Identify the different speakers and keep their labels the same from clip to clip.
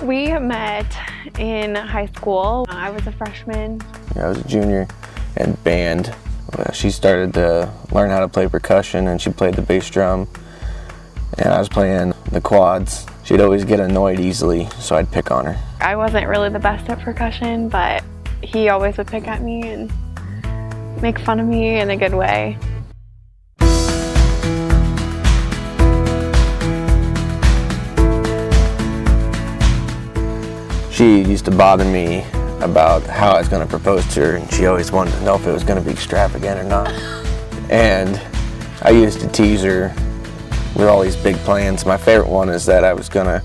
Speaker 1: We met in high school. I was a freshman.
Speaker 2: I was a junior in band. She started to learn how to play percussion and she played the bass drum. And I was playing the quads. She'd always get annoyed easily, so I'd pick on her.
Speaker 1: I wasn't really the best at percussion, but he always would pick at me and make fun of me in a good way.
Speaker 2: She used to bother me about how I was going to propose to her, and she always wanted to know if it was going to be extravagant or not. And I used to tease her with all these big plans. My favorite one is that I was going to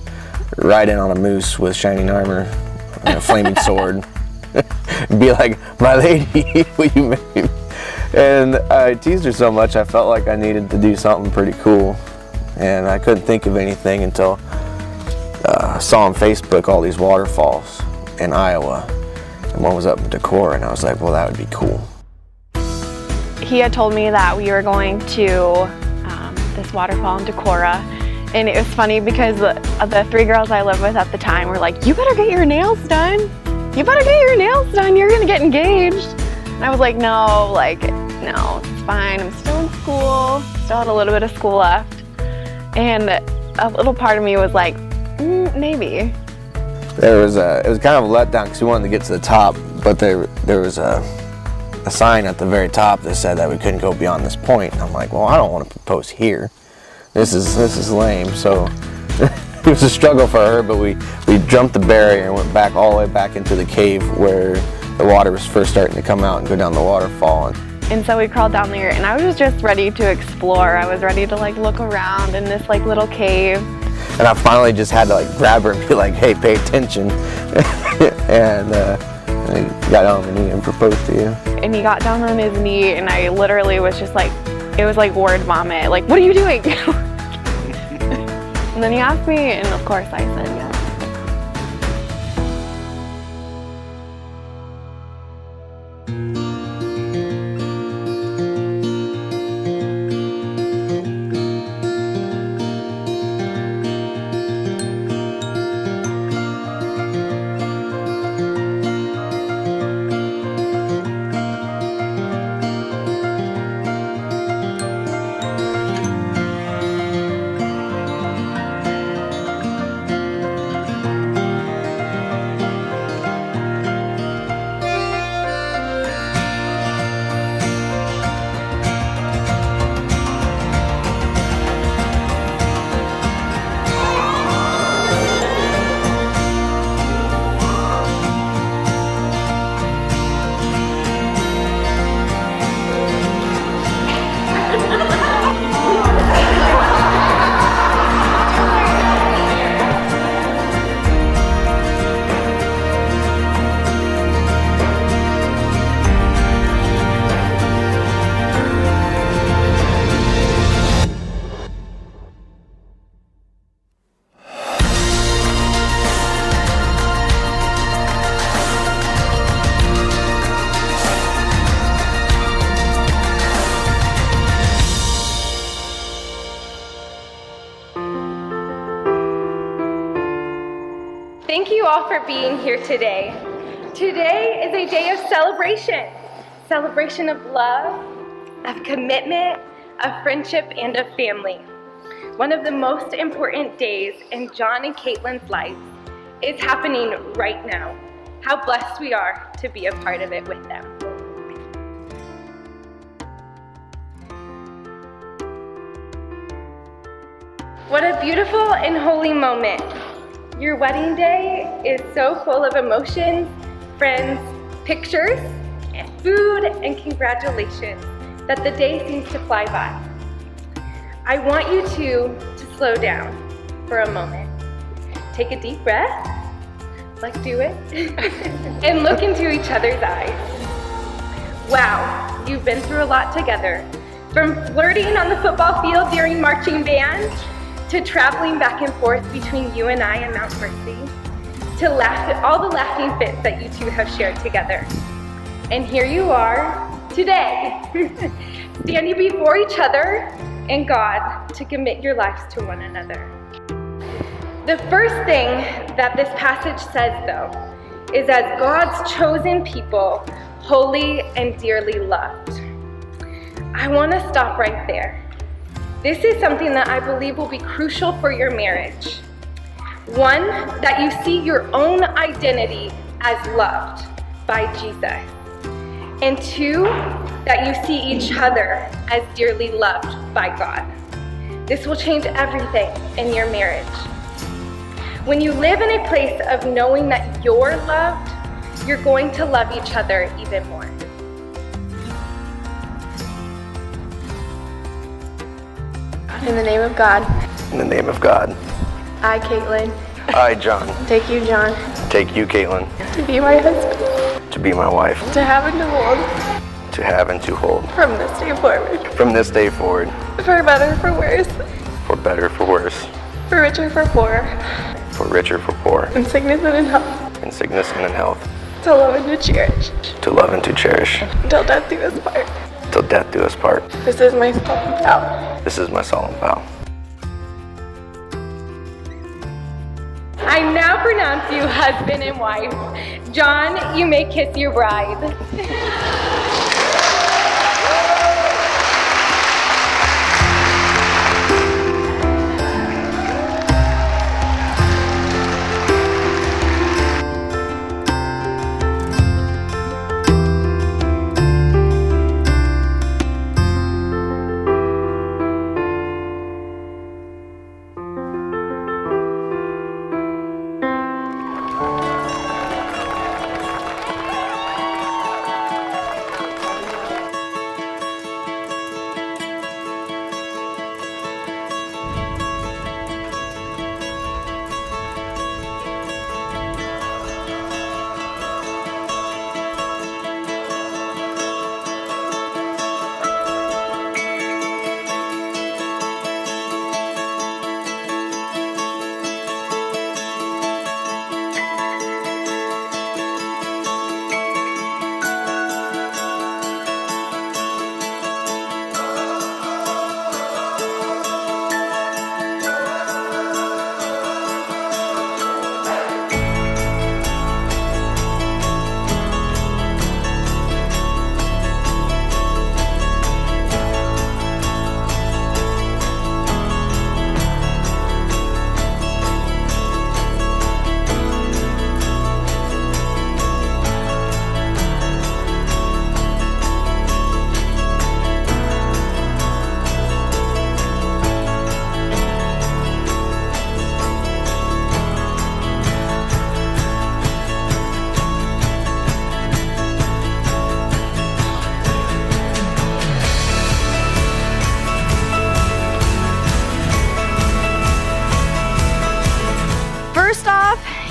Speaker 2: ride in on a moose with shining armor and a flaming sword and be like, "My lady, will you marry me?" And I teased her so much I felt like I needed to do something pretty cool. And I couldn't think of anything until I saw on Facebook all these waterfalls in Iowa. And one was up in Decorah, and I was like, well, that would be cool.
Speaker 1: He had told me that we were going to this waterfall in Decorah, and it was funny because the three girls I lived with at the time were like, "You better get your nails done. You better get your nails done. You're gonna get engaged." And I was like, no, it's fine. I'm still in school. Still had a little bit of school left, and a little part of me was like, maybe.
Speaker 2: It was kind of a letdown because we wanted to get to the top, but there was a sign at the very top that said that we couldn't go beyond this point. And I'm like, well, I don't want to propose here. This is lame. So it was a struggle for her, but we jumped the barrier and went back all the way back into the cave where the water was first starting to come out and go down the waterfall.
Speaker 1: And so we crawled down there, and I was just ready to explore. I was ready to look around in this little cave.
Speaker 2: And I finally just had to grab her and be like, "Hey, pay attention." And he got on his knee and proposed to you.
Speaker 1: And he got down on his knee, and I literally was just like, it was like word vomit. Like, "What are you doing?" And then he asked me, and of course I said yes.
Speaker 3: Thank you all for being here today. Today is a day of celebration. Celebration of love, of commitment, of friendship, and of family. One of the most important days in John and Caitlin's life is happening right now. How blessed we are to be a part of it with them. What a beautiful and holy moment. Your wedding day is so full of emotions, friends, pictures, and food, and congratulations that the day seems to fly by. I want you to slow down for a moment. Take a deep breath, do it, and look into each other's eyes. Wow, you've been through a lot together. From flirting on the football field during marching band, to traveling back and forth between you and I and Mount Mercy, to all the laughing fits that you two have shared together. And here you are today, standing before each other and God to commit your lives to one another. The first thing that this passage says, though, is as God's chosen people, holy and dearly loved. I want to stop right there. This is something that I believe will be crucial for your marriage. One, that you see your own identity as loved by Jesus. And two, that you see each other as dearly loved by God. This will change everything in your marriage. When you live in a place of knowing that you're loved, you're going to love each other even more.
Speaker 1: In the name of God,
Speaker 2: In the name of God,
Speaker 1: I, Caitlin,
Speaker 2: I, John,
Speaker 1: take you, John,
Speaker 2: take you, Caitlin,
Speaker 1: to be my husband,
Speaker 2: to be my wife,
Speaker 1: to have and to hold,
Speaker 2: to have and to hold,
Speaker 1: from this day forward,
Speaker 2: from this day forward,
Speaker 1: for better, for worse,
Speaker 2: for better, for worse,
Speaker 1: for richer, for poorer,
Speaker 2: for richer, for poor,
Speaker 1: in sickness and in health,
Speaker 2: in sickness and in health,
Speaker 1: to love and to cherish,
Speaker 2: to love and to cherish,
Speaker 1: until death do us part.
Speaker 2: till death do us part.
Speaker 1: This is my solemn vow.
Speaker 2: This is my solemn vow.
Speaker 3: I now pronounce you husband and wife. John, you may kiss your bride.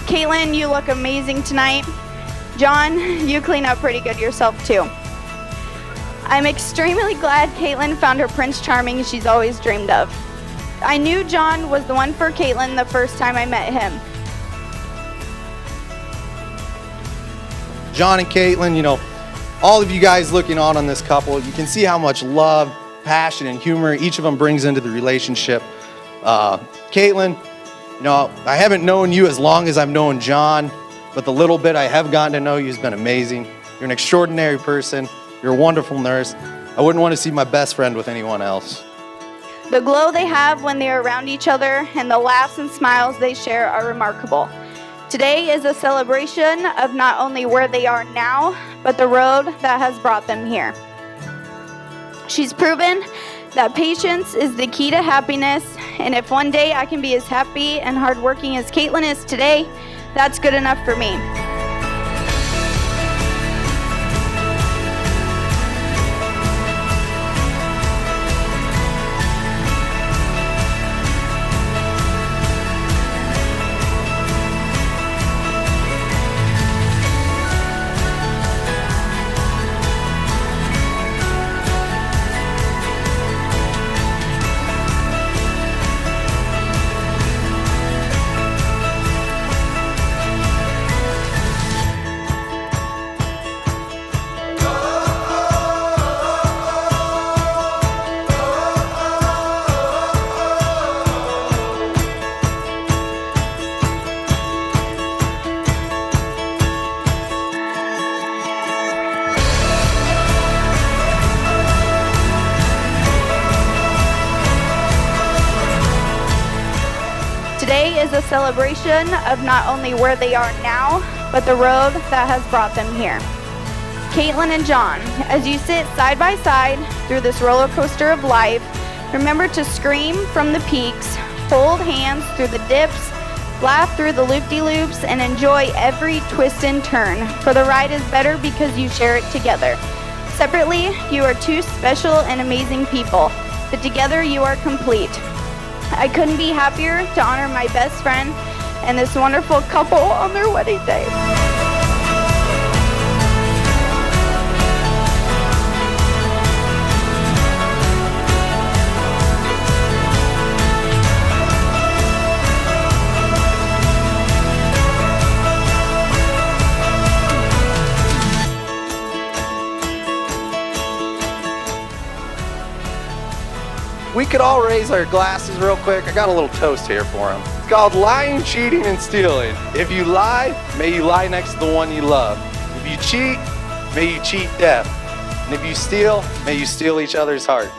Speaker 4: Caitlin, you look amazing tonight. John, you clean up pretty good yourself too. I'm extremely glad Caitlin found her Prince Charming she's always dreamed of. I knew John was the one for Caitlin the first time I met him.
Speaker 5: John and Caitlin, you know, all of you guys looking on this couple, you can see how much love, passion, and humor each of them brings into the relationship. Caitlin, you know, I haven't known you as long as I've known John, but the little bit I have gotten to know you has been amazing. You're an extraordinary person. You're a wonderful nurse. I wouldn't want to see my best friend with anyone else.
Speaker 4: The glow they have when they are around each other and the laughs and smiles they share are remarkable. Today is a celebration of not only where they are now, but the road that has brought them here. She's proven that patience is the key to happiness, and if one day I can be as happy and hardworking as Caitlin is today, that's good enough for me. is a celebration of not only where they are now, but the road that has brought them here. Caitlin and John, as you sit side by side through this roller coaster of life, remember to scream from the peaks, hold hands through the dips, laugh through the loop-de-loops, and enjoy every twist and turn, for the ride is better because you share it together. Separately, you are two special and amazing people, but together you are complete. I couldn't be happier to honor my best friend and this wonderful couple on their wedding day.
Speaker 5: We could all raise our glasses real quick. I got a little toast here for him. It's called lying, cheating, and stealing. If you lie, may you lie next to the one you love. If you cheat, may you cheat death. And if you steal, may you steal each other's heart.